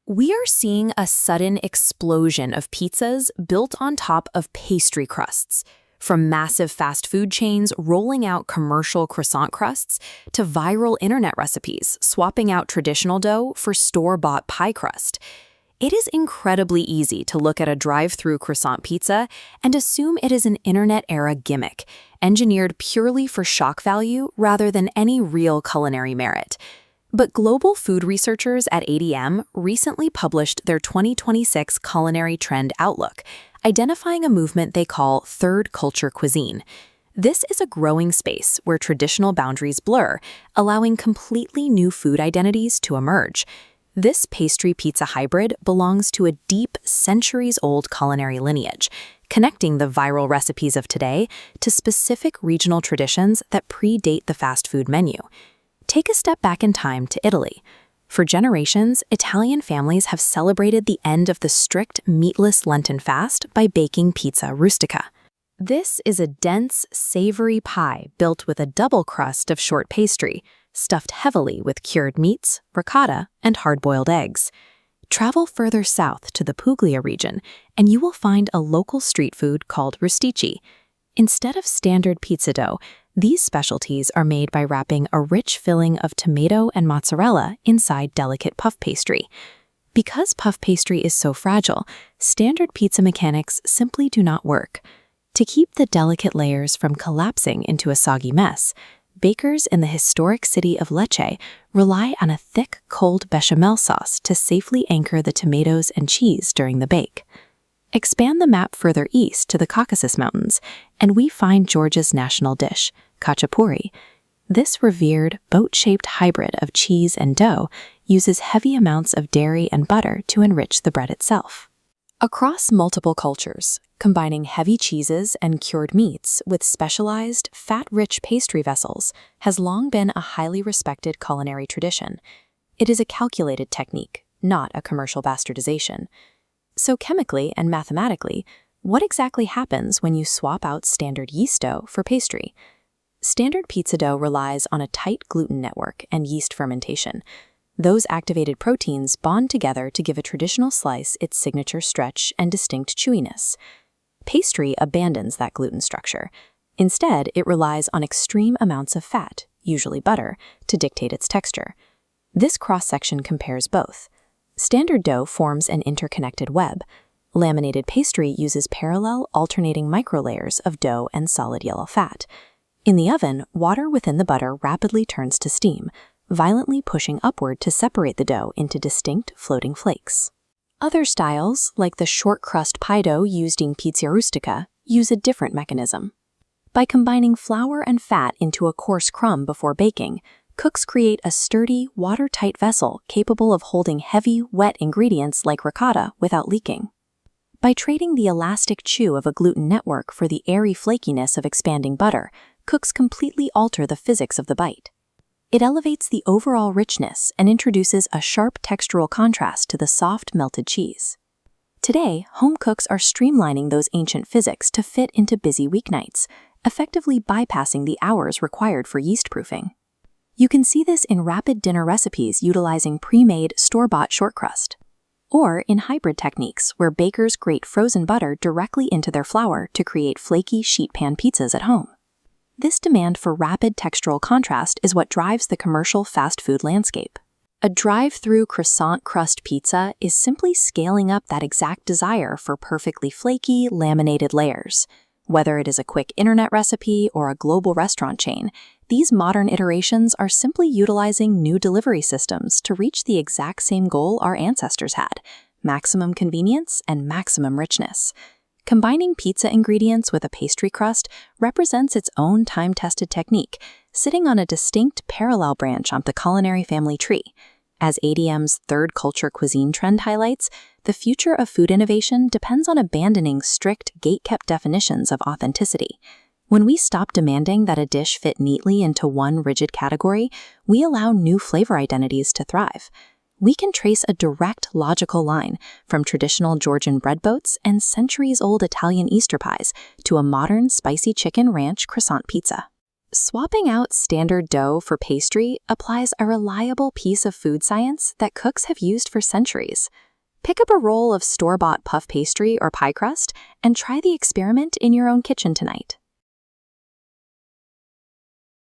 We are seeing a sudden explosion of pizzas built on top of pastry crusts, from massive fast food chains rolling out commercial croissant crusts to viral internet recipes swapping out traditional dough for store-bought pie crust. It is incredibly easy to look at a drive-through croissant pizza and assume it is an internet-era gimmick, engineered purely for shock value rather than any real culinary merit. But global food researchers at ADM recently published their 2026 Culinary Trend Outlook, identifying a movement they call third culture cuisine. This is a growing space where traditional boundaries blur, allowing completely new food identities to emerge. This pastry pizza hybrid belongs to a deep, centuries-old culinary lineage, connecting the viral recipes of today to specific regional traditions that predate the fast food menu. Take a step back in time to Italy. For generations, Italian families have celebrated the end of the strict meatless Lenten fast by baking pizza rustica. This is a dense, savory pie built with a double crust of short pastry, stuffed heavily with cured meats, ricotta, and hard-boiled eggs. Travel further south to the Puglia region, and you will find a local street food called rustici. Instead of standard pizza dough, these specialties are made by wrapping a rich filling of tomato and mozzarella inside delicate puff pastry. Because puff pastry is so fragile, standard pizza mechanics simply do not work. To keep the delicate layers from collapsing into a soggy mess, bakers in the historic city of Lecce rely on a thick, cold bechamel sauce to safely anchor the tomatoes and cheese during the bake. Expand the map further east to the Caucasus Mountains, and we find Georgia's national dish, khachapuri. This revered, boat-shaped hybrid of cheese and dough uses heavy amounts of dairy and butter to enrich the bread itself. Across multiple cultures, combining heavy cheeses and cured meats with specialized, fat-rich pastry vessels has long been a highly respected culinary tradition. It is a calculated technique, not a commercial bastardization. So chemically and mathematically, what exactly happens when you swap out standard yeast dough for pastry? Standard pizza dough relies on a tight gluten network and yeast fermentation. Those activated proteins bond together to give a traditional slice its signature stretch and distinct chewiness. Pastry abandons that gluten structure. Instead, it relies on extreme amounts of fat, usually butter, to dictate its texture. This cross-section compares both. Standard dough forms an interconnected web. Laminated pastry uses parallel, alternating microlayers of dough and solid yellow fat. In the oven, water within the butter rapidly turns to steam, violently pushing upward to separate the dough into distinct floating flakes. Other styles, like the short crust pie dough used in pizza rustica, use a different mechanism. By combining flour and fat into a coarse crumb before baking, cooks create a sturdy, watertight vessel capable of holding heavy, wet ingredients like ricotta without leaking. By trading the elastic chew of a gluten network for the airy flakiness of expanding butter, cooks completely alter the physics of the bite. It elevates the overall richness and introduces a sharp textural contrast to the soft, melted cheese. Today, home cooks are streamlining those ancient physics to fit into busy weeknights, effectively bypassing the hours required for yeast proofing. You can see this in rapid dinner recipes utilizing pre-made, store-bought short crust, or in hybrid techniques where bakers grate frozen butter directly into their flour to create flaky sheet pan pizzas at home. This demand for rapid textural contrast is what drives the commercial fast food landscape. A drive-through croissant crust pizza is simply scaling up that exact desire for perfectly flaky, laminated layers. Whether it is a quick internet recipe or a global restaurant chain, these modern iterations are simply utilizing new delivery systems to reach the exact same goal our ancestors had: maximum convenience and maximum richness. Combining pizza ingredients with a pastry crust represents its own time-tested technique, sitting on a distinct parallel branch on the culinary family tree. As ADM's third culture cuisine trend highlights, the future of food innovation depends on abandoning strict, gate-kept definitions of authenticity. When we stop demanding that a dish fit neatly into one rigid category, we allow new flavor identities to thrive. We can trace a direct, logical line from traditional Georgian bread boats and centuries-old Italian Easter pies to a modern spicy chicken ranch croissant pizza. Swapping out standard dough for pastry applies a reliable piece of food science that cooks have used for centuries. Pick up a roll of store-bought puff pastry or pie crust and try the experiment in your own kitchen tonight.